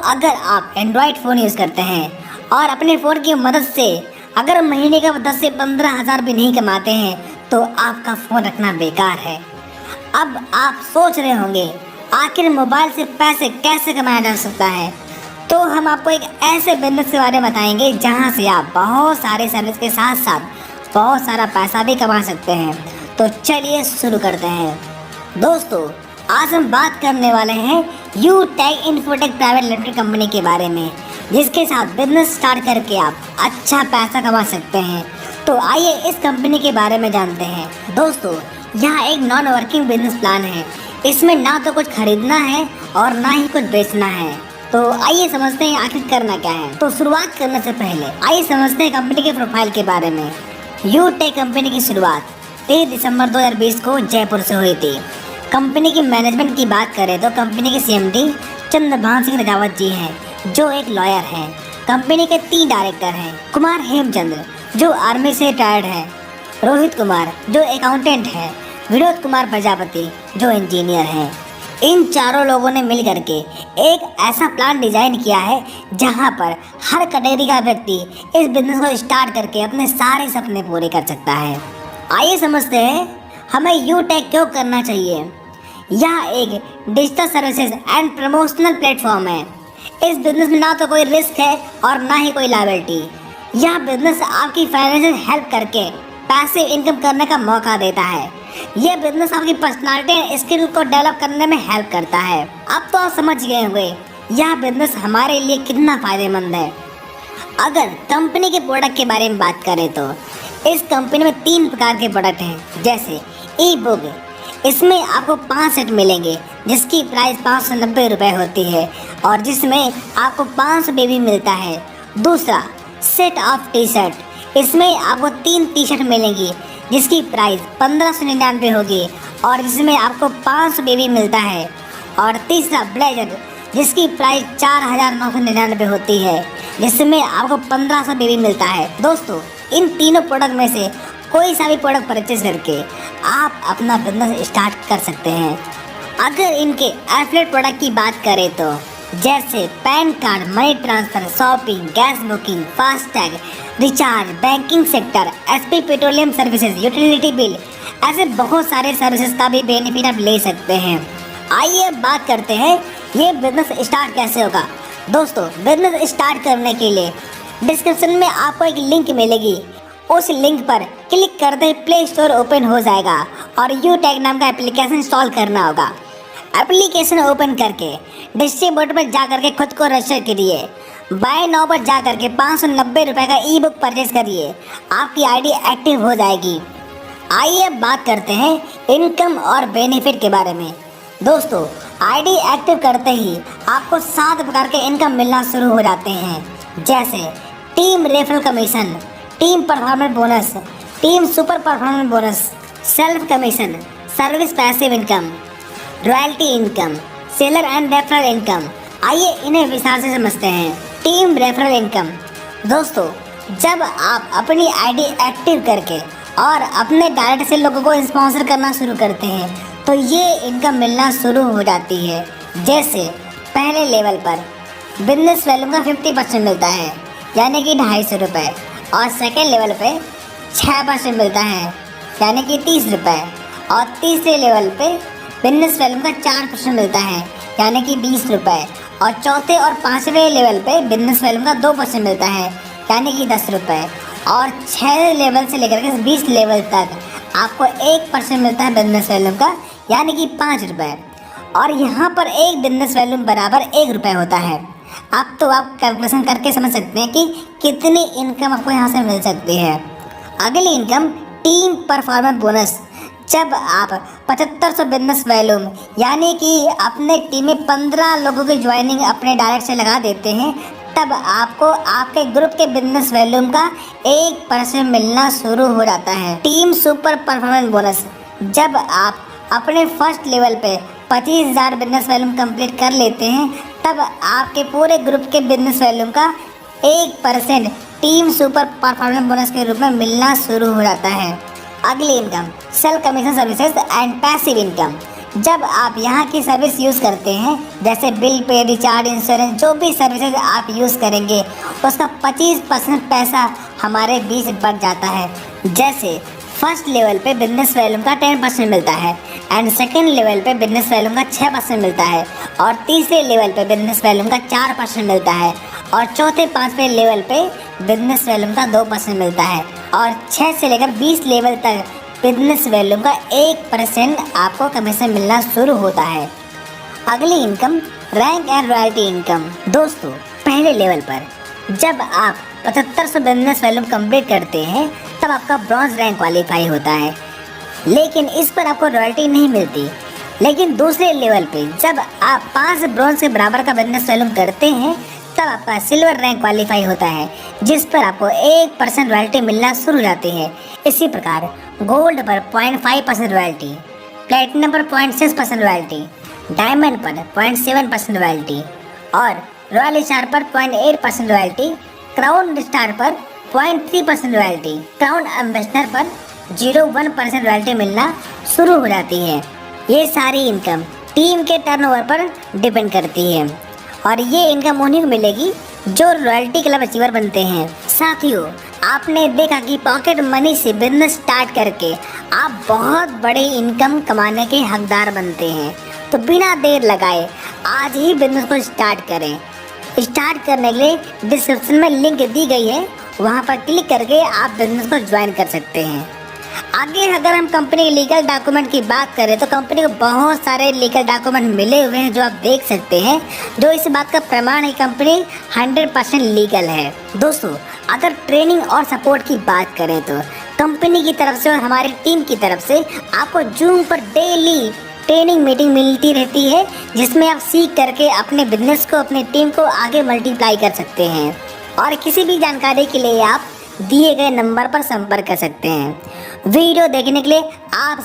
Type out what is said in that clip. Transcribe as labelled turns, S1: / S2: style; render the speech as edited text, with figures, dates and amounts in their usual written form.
S1: अगर आप Android phone use करते हैं और अपने फ़ोन की मदद से अगर महीने का 10 से 15 हज़ार भी नहीं कमाते हैं तो आपका फ़ोन रखना बेकार है। अब आप सोच रहे होंगे आखिर मोबाइल से पैसे कैसे कमाया जा सकता है, तो हम आपको एक ऐसे बिजनेस के बारे में बताएंगे जहां से आप बहुत सारे सर्विस के साथ साथ बहुत सारा पैसा भी कमा सकते हैं। तो चलिए शुरू करते हैं। दोस्तों, आज हम बात करने वाले हैं यूटेक इन्फोटेक प्राइवेट लिमिटेड कंपनी के बारे में, जिसके साथ बिजनेस स्टार्ट करके आप अच्छा पैसा कमा सकते हैं। तो आइए इस कंपनी के बारे में जानते हैं। दोस्तों, यह एक नॉन वर्किंग बिजनेस प्लान है। इसमें ना तो कुछ खरीदना है और ना ही कुछ बेचना है। तो आइए समझते हैं आखिर करना क्या है। तो शुरुआत करने से पहले आइए समझते हैं कंपनी के प्रोफाइल के बारे में। यूटेक कंपनी की शुरुआत 23 दिसंबर 2020 को जयपुर से हुई थी। कंपनी की मैनेजमेंट की बात करें तो कंपनी के सीएमडी चंद्रभान सिंह राजावत जी हैं, जो एक लॉयर हैं। कंपनी के 3 डायरेक्टर हैं। कुमार हेमचंद्र, जो आर्मी से रिटायर्ड है, रोहित कुमार, जो अकाउंटेंट है, विनोद कुमार प्रजापति, जो इंजीनियर हैं। इन चारों लोगों ने मिल करके एक ऐसा प्लान डिजाइन किया है जहां पर हर कैटेगरी का व्यक्ति इस बिजनेस को स्टार्ट करके अपने सारे सपने पूरे कर सकता है। आइए समझते हैं हमें यूटेक क्यों करना चाहिए। यह एक digital services and promotional platform है। इस बिजनेस में ना तो कोई रिस्क है और ना ही कोई लायबिलिटी। यह बिजनेस आपकी फाइनेंशियल हेल्प करके पैसिव इनकम करने का मौका देता है। यह बिजनेस आपकी पर्सनालिटी एंड स्किल को डेवलप करने में हेल्प करता है। अब तो आप समझ गए होंगे यह बिजनेस हमारे लिए कितना फायदेमंद है। अगर कंपनी के प्रोडक्ट के बारे में बात करें तो इस कंपनी में 3 प्रकार के प्रोडक्ट हैं, जैसे ई बुक। इसमें आपको 5 सेट मिलेंगे जिसकी प्राइस 590 रुपये होती है और जिसमें आपको 500 भी मिलता है। दूसरा, सेट ऑफ टी शर्ट। इसमें आपको 3 टी शर्ट मिलेंगी जिसकी प्राइस 1599 होगी और जिसमें आपको 500 भी मिलता है। और तीसरा, ब्लेजर, जिसकी प्राइस 4999 होती है, जिसमें आपको 1500 भी मिलता है। दोस्तों, इन तीनों प्रोडक्ट में से कोई सा भी प्रोडक्ट परचेज करके आप अपना बिजनेस स्टार्ट कर सकते हैं। अगर इनके एफिलिएट प्रोडक्ट की बात करें तो जैसे pan card, money transfer, shopping, gas booking, FASTag, recharge, banking sector, SP petroleum services, utility bill, ऐसे बहुत सारे सर्विसेज का भी बेनिफिट आप ले सकते हैं। आइए बात करते हैं ये बिजनेस स्टार्ट कैसे होगा। दोस्तों, बिजनेस स्टार्ट करने के लिए डिस्क्रिप्शन में आपको एक लिंक मिलेगी। उस लिंक पर क्लिक करते ही प्ले स्टोर ओपन हो जाएगा और यूटेक नाम का एप्लीकेशन इंस्टॉल करना होगा। एप्लीकेशन ओपन करके डिस्ट्रीब्यूटर पर जा करके खुद को रजिस्टर करिए। बाय नाउ पर जा करके 590 रुपये का ई बुक परचेज करिए। आपकी आईडी एक्टिव हो जाएगी। आइए बात करते हैं इनकम और बेनिफिट के बारे में। दोस्तों, आईडी एक्टिव करते ही आपको 7 प्रकार के इनकम मिलना शुरू हो जाते हैं, जैसे team referral commission, team performance bonus, team super performance bonus, self commission, service passive income, royalty income, seller and referral income. आइए इन्हें विस्तार से समझते हैं। Team referral income. दोस्तों, जब आप अपनी आईडी एक्टिव करके और अपने डायरेक्ट से लोगों को स्पॉन्सर करना शुरू करते हैं तो ये इनकम मिलना शुरू हो जाती है। जैसे पहले लेवल पर बिजनेस वैल्यू का 50% मिलता है, यानी कि 250 रुपये, और सेकेंड लेवल पे 6% मिलता है, यानी कि 30 रुपये, और तीसरे लेवल पे बिजनेस वैल्यू का 4% मिलता है, यानी कि 20 रुपये, और चौथे और 5वें लेवल पे बिजनेस वैल्यू का 2% मिलता है, यानी कि 10 रुपये, और 6 लेवल से लेकर के 20 लेवल तक आपको 1% मिलता है बिजनेस वैल्यू का, यानी कि 5 रुपये। और यहाँ पर एक बिजनेस वैल्यू बराबर 1 रुपये होता है। अब तो आप कैलकुलेशन करके समझ सकते हैं कि कितनी इनकम आपको यहाँ से मिल सकती है। अगली इनकम, टीम परफॉर्मेंस बोनस। जब आप 7500 बिजनेस वैल्यू, यानी कि अपने टीम में 15 लोगों की ज्वाइनिंग अपने डायरेक्ट से लगा देते हैं, तब आपको आपके ग्रुप के बिजनेस वैल्यू का 1% मिलना शुरू हो जाता है। Team super performance bonus. जब आप अपने फर्स्ट लेवल पे 25,000 बिजनेस वैल्यू कंप्लीट कर लेते हैं, तब आपके पूरे ग्रुप के बिजनेस वैल्यू का 1% टीम सुपर परफॉर्मेंस बोनस के रूप में मिलना शुरू हो जाता है। अगली income, sale commission services and passive income. जब आप यहाँ की सर्विस यूज़ करते हैं, जैसे बिल पे, रिचार्ज, इंश्योरेंस, जो भी सर्विसेज आप यूज़ करेंगे उसका 25% पैसा हमारे बीच बढ़ जाता है। जैसे फर्स्ट लेवल पे बिजनेस वैल्यूम का 10% मिलता है एंड सेकेंड लेवल पे बिजनेस वैल्यूम का 6% मिलता है और तीसरे लेवल पे बिजनेस वैल्यूम का 4% मिलता है और चौथे 5वें लेवल पे बिजनेस वैल्यूम का 2% मिलता है और 6 से लेकर 20 लेवल तक बिजनेस वैल्यूम का 1% आपको कमीशन मिलना शुरू होता है। अगली income rank and royalty income. दोस्तों, पहले लेवल पर जब आप 7500 बिजनेस वैल्यूम कंप्लीट करते हैं तब आपका ब्रॉन्ज रैंक क्वालिफाई होता है, लेकिन इस पर आपको रॉयल्टी नहीं मिलती। लेकिन दूसरे लेवल पे जब आप 5 ब्रॉन्ज के बराबर का बिजनेस वैल्यूम करते हैं तब आपका सिल्वर रैंक क्वालिफाई होता है, जिस पर आपको 1% रॉयल्टी मिलना शुरू हो जाती है। इसी प्रकार गोल्ड पर 0.5% रॉयल्टी, प्लेटिनम पर 0.6% रॉयल्टी, डायमंड पर 0.7% रॉयल्टी और रॉयल स्टार पर 0.8% रॉयल्टी, क्राउन स्टार पर 0.3% रॉयल्टी, क्राउन एम्बेसडर पर 0.1% रॉयल्टी मिलना शुरू हो जाती है। ये सारी इनकम टीम के टर्नओवर पर डिपेंड करती है और ये इनकम उन्हीं को मिलेगी जो रॉयल्टी क्लब अचीवर बनते हैं। साथियों, आपने देखा कि पॉकेट मनी से बिजनेस स्टार्ट करके आप बहुत बड़े इनकम कमाने के हकदार बनते हैं। तो बिना देर लगाए आज ही बिजनेस को स्टार्ट करें। स्टार्ट करने के लिए डिस्क्रिप्शन में लिंक दी गई है, वहाँ पर क्लिक करके आप बिजनेस को ज्वाइन कर सकते हैं। आगे अगर हम कंपनी के लीगल डॉक्यूमेंट की बात करें तो कंपनी को बहुत सारे लीगल डॉक्यूमेंट मिले हुए हैं जो आप देख सकते हैं, जो इस बात का प्रमाण है कंपनी 100% लीगल है। दोस्तों, अगर ट्रेनिंग और सपोर्ट की बात करें तो कंपनी की तरफ से और हमारी टीम की तरफ से आपको जूम पर डेली ट्रेनिंग मीटिंग मिलती रहती है, जिसमें आप सीख करके अपने बिजनेस को, अपनी टीम को आगे मल्टीप्लाई कर सकते हैं। और किसी भी जानकारी के लिए आप दिए गए नंबर पर संपर्क कर सकते हैं। वीडियो देखने के लिए आप